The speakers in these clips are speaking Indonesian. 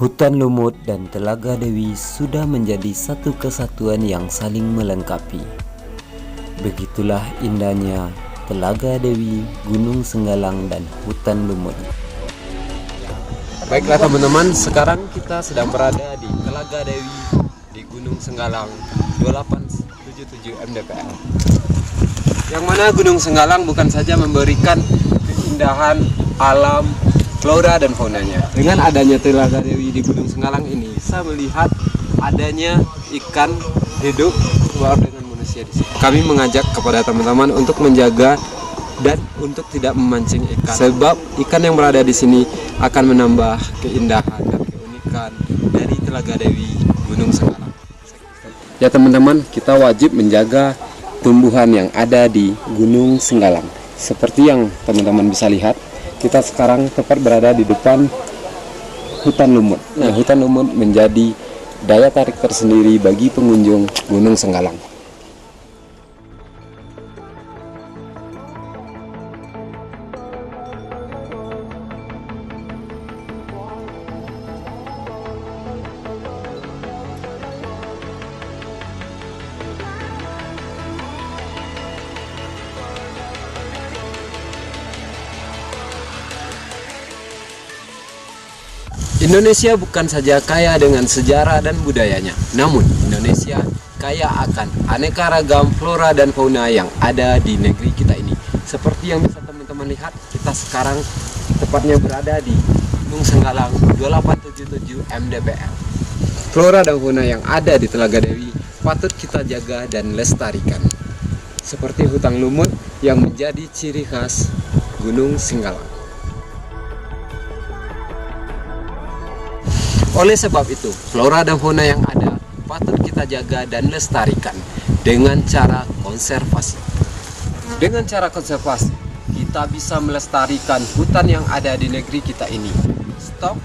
Hutan Lumut dan Telaga Dewi sudah menjadi satu kesatuan yang saling melengkapi. Begitulah indahnya Telaga Dewi, Gunung Senggalang, dan Hutan Lumut. Baiklah teman-teman, sekarang kita sedang berada di Telaga Dewi di Gunung Senggalang 2877 mdpl. Yang mana Gunung Senggalang bukan saja memberikan keindahan alam, flora dan faunanya. Dengan adanya Telaga Dewi di Gunung Senggalang ini, saya melihat adanya ikan hidup luar dengan manusia di sini. Kami mengajak kepada teman-teman untuk menjaga dan untuk tidak memancing ikan, sebab ikan yang berada di sini akan menambah keindahan dan keunikan dari Telaga Dewi Gunung Senggalang. Ya teman-teman, kita wajib menjaga tumbuhan yang ada di Gunung Senggalang. Seperti yang teman-teman bisa lihat, kita sekarang tepat berada di depan hutan lumut. Nah, hutan lumut menjadi daya tarik tersendiri bagi pengunjung Gunung Senggalang. Indonesia bukan saja kaya dengan sejarah dan budayanya, namun Indonesia kaya akan aneka ragam flora dan fauna yang ada di negeri kita ini. Seperti yang bisa teman-teman lihat, kita sekarang tepatnya berada di Gunung Senggalang 2877 mdpl. Flora dan fauna yang ada di Telaga Dewi patut kita jaga dan lestarikan. Seperti hutan lumut yang menjadi ciri khas Gunung Senggalang. Oleh sebab itu, flora dan fauna yang ada patut kita jaga dan lestarikan dengan cara konservasi. Dengan cara konservasi, kita bisa melestarikan hutan yang ada di negeri kita ini. Stop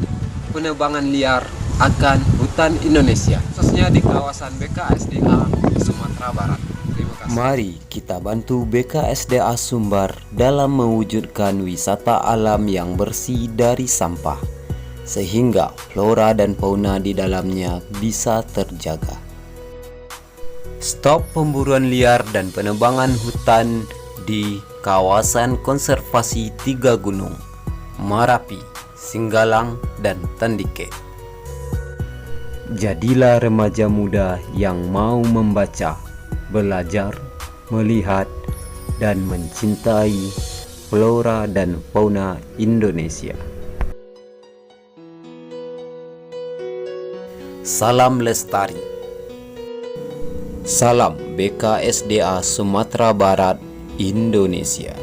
penebangan liar akan hutan Indonesia, khususnya di kawasan BKSDA Sumatera Barat. Terima kasih. Mari kita bantu BKSDA Sumbar dalam mewujudkan wisata alam yang bersih dari sampah, sehingga flora dan fauna di dalamnya bisa terjaga. Stop pemburuan liar dan penebangan hutan di kawasan konservasi Tiga Gunung, Marapi, Singgalang, dan Tandike. Jadilah remaja muda yang mau membaca, belajar, melihat, dan mencintai flora dan fauna Indonesia. Salam lestari. Salam BKSDA Sumatera Barat, Indonesia.